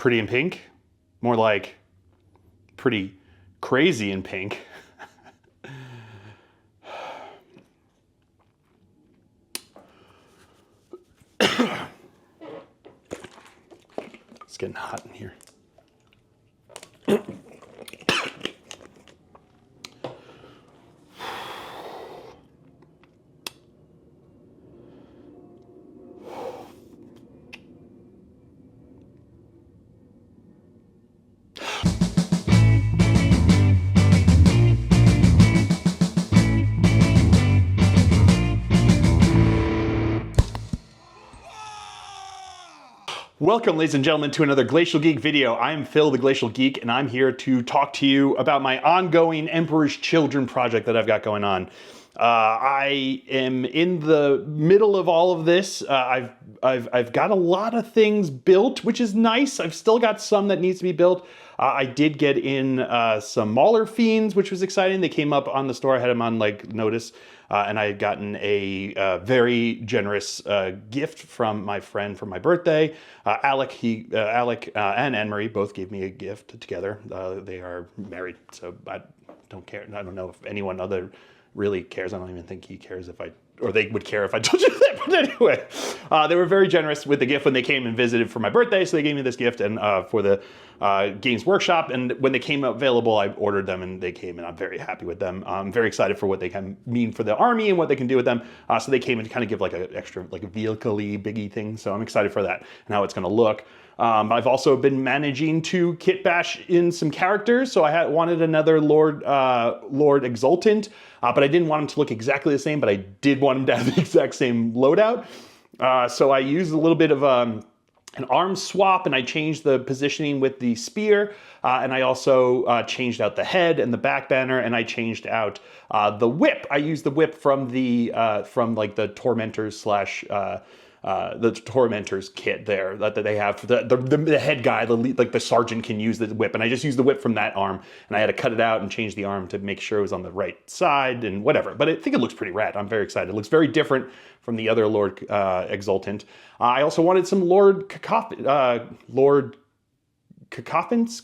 pretty in pink. More like pretty crazy in pink. It's getting hot in here. Welcome, ladies and gentlemen, to another Glacial Geek video. I'm Phil, the Glacial Geek, and I'm here to talk to you about my ongoing Emperor's Children project that I've got going on. I am in the middle of all of this. I've got a lot of things built, which is nice. I've still got some that needs to be built. I did get in some Mauler Fiends, which was exciting. They came up on the store. I had them on like notice. And I had gotten a very generous gift from my friend for my birthday. Alec and Anne-Marie both gave me a gift together. They are married, so I don't care. I don't know if anyone other really cares. I don't even think he cares or they would care if I told you that. But anyway, they were very generous with the gift when they came and visited for my birthday. So they gave me this gift and for the Games Workshop. And when they came available, I ordered them and they came and I'm very happy with them. I'm very excited for what they can mean for the army and what they can do with them. So they came and kind of give like an extra, like a vehicle-y biggie thing. So I'm excited for that and how it's going to look. I've also been managing to kit bash in some characters. So I wanted another Lord Exultant, but I didn't want him to look exactly the same, but I did want him to have the exact same loadout. So I used a little bit of an arm swap and I changed the positioning with the spear. And I also changed out the head and the back banner and I changed out the whip. I used the whip from like the Tormentors the Tormentors kit there that they have for the head guy, like the sergeant can use the whip, and I just used the whip from that arm, and I had to cut it out and change the arm to make sure it was on the right side and whatever. But I think it looks pretty rad. I'm very excited. It looks very different from the other Lord Exultant. I also wanted some Lord Cacophons,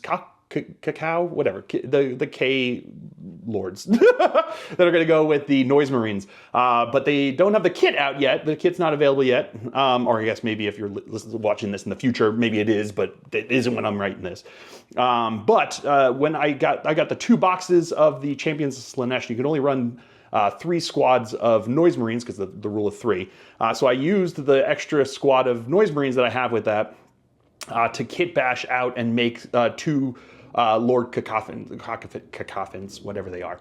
Cacao, whatever, the K lords that are going to go with the Noise Marines, but they don't have the kit out yet. The kit's not available yet, or I guess maybe if you're watching this in the future, maybe it is, but it isn't when I'm writing this. When I got the 2 boxes of the Champions of Slaanesh, you can only run 3 squads of Noise Marines because the rule of 3. So I used the extra squad of Noise Marines that I have with that to kit bash out and make 2 Lord Cacophons, whatever they are,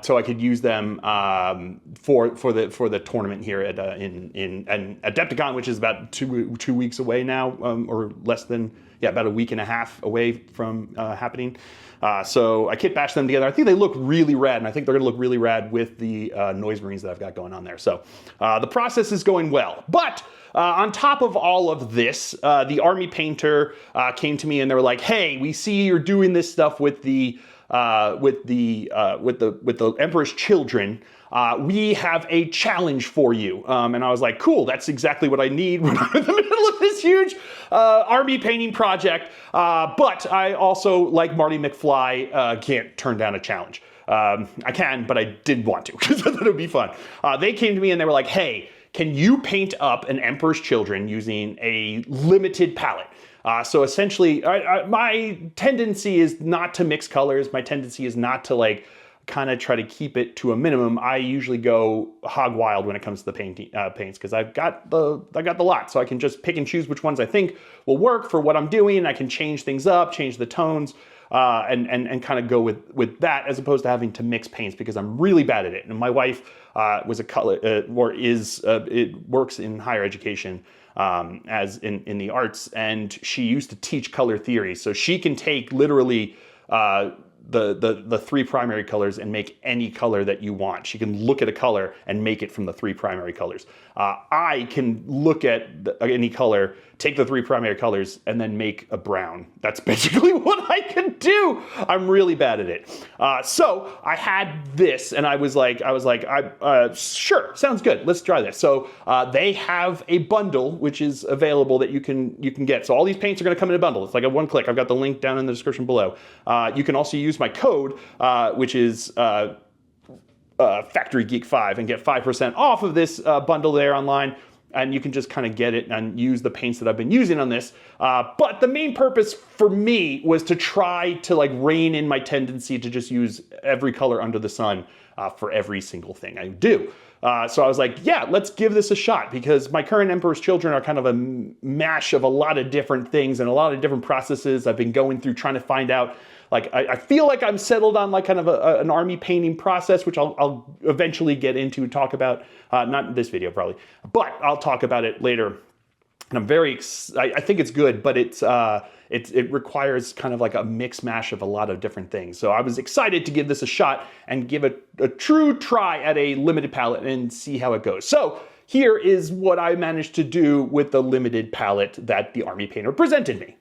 so I could use them for the tournament here in adepticon, which is about two weeks away now, or less than, about a week and a half away from happening. So I kit bash them together. I think they look really rad, and I think they're going to look really rad with the Noise Marines that I've got going on there. So the process is going well, but. On top of all of this, the army painter came to me and they were like, "Hey, we see you're doing this stuff with the Emperor's Children. We have a challenge for you." And I was like, "Cool, that's exactly what I need when I'm in the middle of this huge army painting project." But I also, like Marty McFly, can't turn down a challenge. I can, but I did want to because I thought it would be fun. They came to me and they were like, "Hey, can you paint up an Emperor's Children using a limited palette?" So essentially, my tendency is not to mix colors. My tendency is not to like kind of try to keep it to a minimum. I usually go hog wild when it comes to the paints because I got the lot, so I can just pick and choose which ones I think will work for what I'm doing. I can change things up, change the tones. And kind of go with that as opposed to having to mix paints because I'm really bad at it. And my wife was a color it works in higher education as in the arts, and she used to teach color theory. So she can take literally the three primary colors and make any color that you want. She can look at a color and make it from the three primary colors. I can look at any color, take the three primary colors, and then make a brown. That's basically what I can do. I'm really bad at it. So I had this, and I was like, sure, sounds good. Let's try this. So they have a bundle which is available that you can get. So all these paints are going to come in a bundle. It's like a one click. I've got the link down in the description below. You can also use my code, which is Factory Geek 5, and get 5% off of this bundle there online. And you can just kind of get it and use the paints that I've been using on this. But the main purpose for me was to try to like rein in my tendency to just use every color under the sun for every single thing I do. So I was like, yeah, let's give this a shot, because my current Emperor's Children are kind of a mash of a lot of different things and a lot of different processes I've been going through trying to find out. Like, I feel like I'm settled on like kind of an army painting process, which I'll eventually get into and talk about, not in this video probably, but I'll talk about it later. And I'm very, I think it's good, but it requires kind of like a mix mash of a lot of different things. So I was excited to give this a shot and give it a true try at a limited palette and see how it goes. So here is what I managed to do with the limited palette that the Army Painter presented me.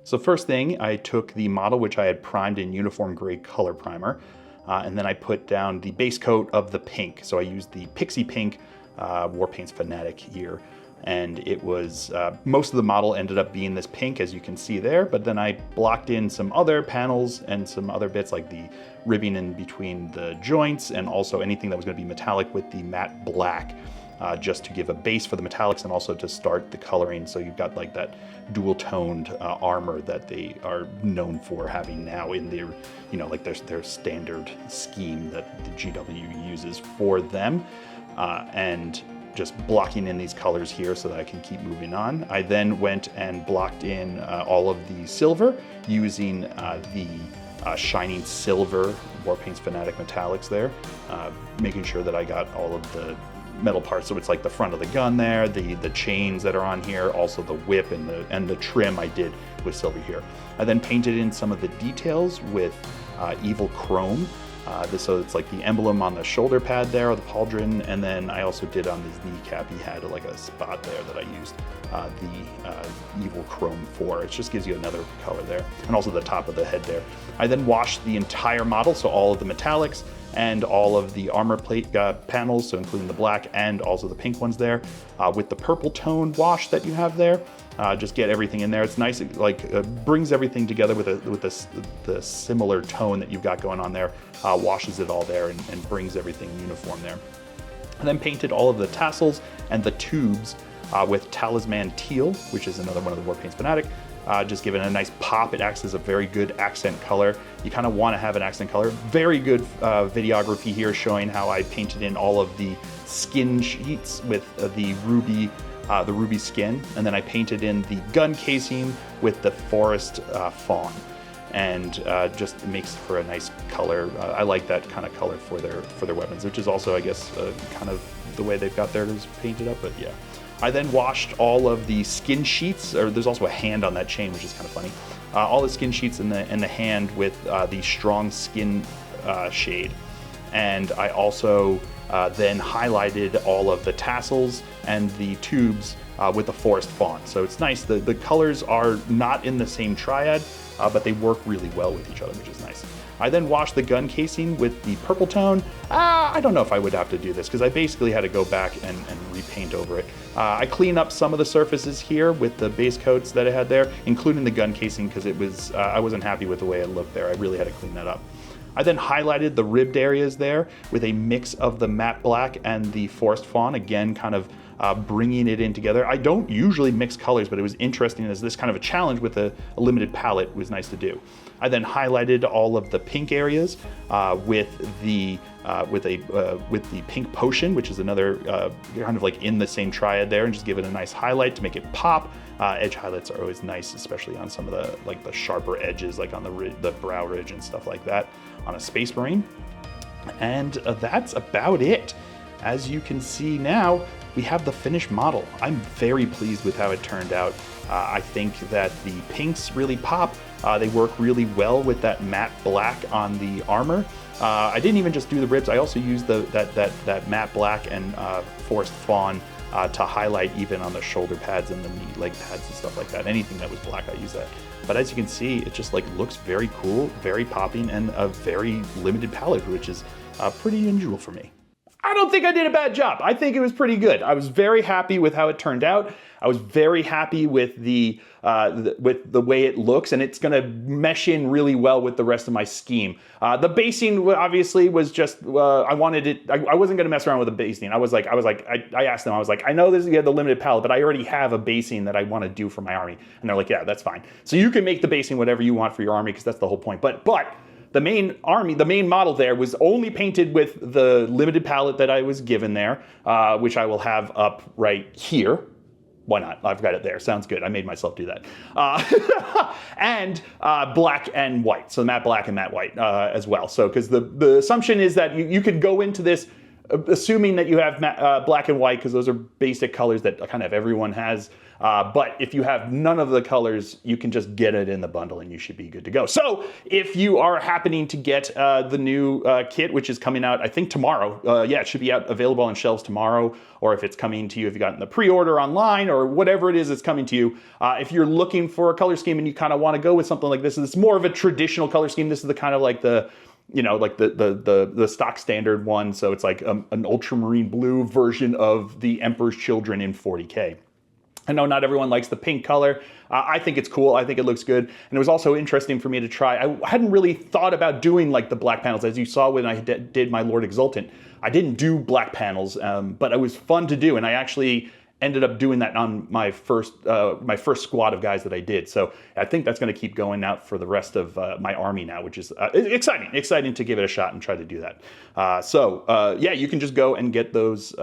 So first thing, I took the model, which I had primed in Uniform Gray Color Primer, and then I put down the base coat of the pink. So I used the Pixie Pink Warpaints Fanatic here. And it was, most of the model ended up being this pink, as you can see there, but then I blocked in some other panels and some other bits like the ribbing in between the joints, and also anything that was going to be metallic with the matte black, just to give a base for the metallics and also to start the coloring. So you've got like that dual toned armor that they are known for having now in their, you know, like their standard scheme that the GW uses for them. And just blocking in these colors here so that I can keep moving on. I then went and blocked in all of the silver using the Shining Silver Warpaints Fanatic Metallics there, making sure that I got all of the metal parts. So it's like the front of the gun there, the chains that are on here, also the whip and the trim I did with silver here. I then painted in some of the details with Evil Chrome. So it's like the emblem on the shoulder pad there, or the pauldron, and then I also did on his kneecap, he had like a spot there that I used the Evil Chrome for. It just gives you another color there, and also the top of the head there. I then washed the entire model, so all of the metallics and all of the armor plate panels, so including the black and also the pink ones there, with the purple tone wash that you have there. Just get everything in there. It's nice, it brings everything together with the similar tone that you've got going on there, washes it all there and brings everything uniform there. And then painted all of the tassels and the tubes with Talisman Teal, which is another one of the Warpaints Fanatic. Just giving it a nice pop. It acts as a very good accent color. You kind of want to have an accent color. Very good videography here showing how I painted in all of the skin sheets with the ruby skin, and then I painted in the gun casing with the forest fawn, and just makes for a nice color. I like that kind of color for their weapons, which is also, I guess, kind of the way they've got theirs painted up, but yeah. I then washed all of the skin sheets, or there's also a hand on that chain, which is kind of funny. All the skin sheets in the hand with the strong skin shade. And I also then highlighted all of the tassels and the tubes with the forest fawn. So it's nice, the colors are not in the same triad, but they work really well with each other, which is nice. I then washed the gun casing with the purple tone. I don't know if I would have to do this because I basically had to go back and repaint over it. I cleaned up some of the surfaces here with the base coats that I had there, including the gun casing, because it was I wasn't happy with the way it looked there. I really had to clean that up. I then highlighted the ribbed areas there with a mix of the matte black and the forest fawn, again kind of bringing it in together. I don't usually mix colors, but it was interesting as this kind of a challenge with a limited palette was nice to do. I then highlighted all of the pink areas with the pink potion, which is another kind of like in the same triad there, and just give it a nice highlight to make it pop. Edge highlights are always nice, especially on some of the sharper edges, like on the brow ridge and stuff like that on a Space Marine. And that's about it. As you can see now, we have the finished model. I'm very pleased with how it turned out. I think that the pinks really pop. They work really well with that matte black on the armor. I didn't even just do the ribs, I also used that matte black and forest fawn to highlight even on the shoulder pads and the knee leg pads and stuff like that. Anything that was black, I used that. But as you can see, it just like looks very cool, very popping, and a very limited palette, which is pretty unusual for me. I don't think I did a bad job. I think it was pretty good. I was very happy with how it turned out. I was very happy with the way it looks, and it's gonna mesh in really well with the rest of my scheme. The basing obviously was just, I wanted it, I wasn't gonna mess around with the basing. I asked them, I was like, I know you have the limited palette, but I already have a basing that I wanna do for my army. And they're like, yeah, that's fine. So you can make the basing whatever you want for your army, because that's the whole point. But the main army, the main model there was only painted with the limited palette that I was given there, which I will have up right here. Why not? I've got it there. Sounds good. I made myself do that. And black and white. So matte black and matte white as well. So because the assumption is that you could go into this assuming that you have black and white, because those are basic colors that kind of everyone has. But if you have none of the colors, you can just get it in the bundle and you should be good to go. So if you are happening to get the new kit, which is coming out, I think tomorrow, yeah, it should be out available on shelves tomorrow, or if it's coming to you, if you gotten the pre-order online or whatever it is that's coming to you, if you're looking for a color scheme and you kind of want to go with something like this, it's more of a traditional color scheme. This is the kind of like the, you know, like the stock standard one. So it's like an ultramarine blue version of the Emperor's Children in 40K. I know not everyone likes the pink color. I think it's cool. I think it looks good. And it was also interesting for me to try. I hadn't really thought about doing like the black panels. As you saw when I did my Lord Exultant, I didn't do black panels, but it was fun to do. And I actually ended up doing that on my first squad of guys that I did. So I think that's going to keep going out for the rest of my army now, which is exciting to give it a shot and try to do that. Yeah, you can just go and get those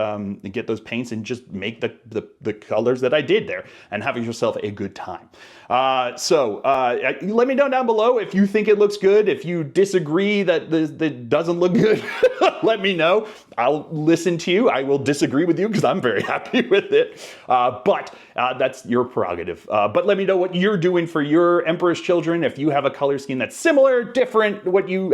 paints and just make the colors that I did there and have yourself a good time. Let me know down below if you think it looks good. If you disagree that it doesn't look good, let me know. I'll listen to you. I will disagree with you because I'm very happy with it. But that's your prerogative. But let me know what you're doing for your Emperor's Children. If you have a color scheme that's similar, different,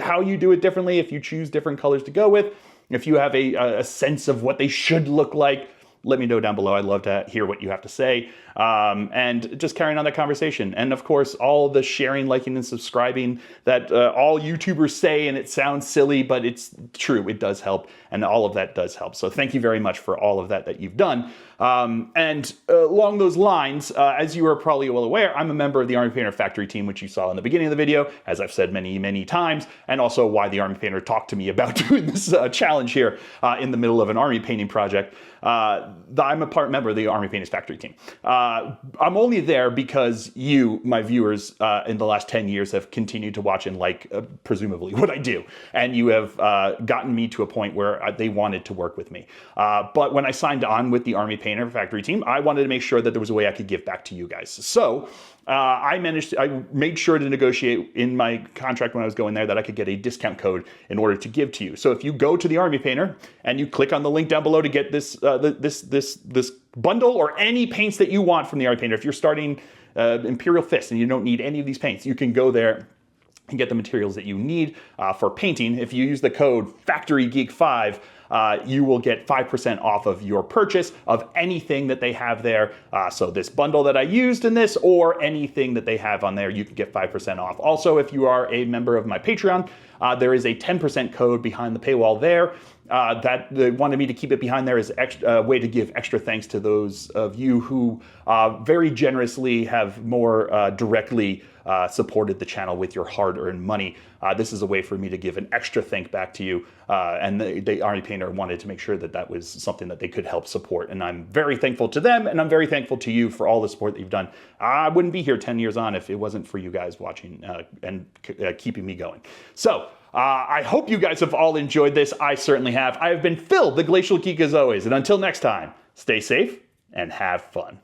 how you do it differently, if you choose different colors to go with, if you have a sense of what they should look like, let me know down below. I'd love to hear what you have to say. And just carrying on that conversation. And of course, all the sharing, liking, and subscribing that all YouTubers say, and it sounds silly, but it's true. It does help. And all of that does help. So thank you very much for all of that you've done. And along those lines, as you are probably well aware, I'm a member of the Army Painter Factory team, which you saw in the beginning of the video, as I've said many, many times, and also why the Army Painter talked to me about doing this challenge here in the middle of an army painting project. I'm a part member of the Army Painters Factory team. I'm only there because you, my viewers, in the last 10 years have continued to watch and like, presumably, what I do. And you have gotten me to a point where they wanted to work with me. But when I signed on with the Army Painter Factory team, I wanted to make sure that there was a way I could give back to you guys. So I made sure to negotiate in my contract when I was going there that I could get a discount code in order to give to you. So if you go to the Army Painter and you click on the link down below to get this this bundle or any paints that you want from the Army Painter, if you're starting Imperial Fist and you don't need any of these paints, you can go there and get the materials that you need for painting. If you use the code FactoryGeek5, you will get 5% off of your purchase of anything that they have there. So this bundle that I used in this, or anything that they have on there, you can get 5% off. Also, if you are a member of my Patreon, there is a 10% code behind the paywall there. That they wanted me to keep it behind there as a way to give extra thanks to those of you who very generously have more directly supported the channel with your hard-earned money. This is a way for me to give an extra thank back to you. And the Army Painter wanted to make sure that that was something that they could help support. And I'm very thankful to them, and I'm very thankful to you for all the support that you've done. I wouldn't be here 10 years on if it wasn't for you guys watching and keeping me going. So I hope you guys have all enjoyed this. I certainly have. I have been Phil, the Glacial Geek, as always. And until next time, stay safe and have fun.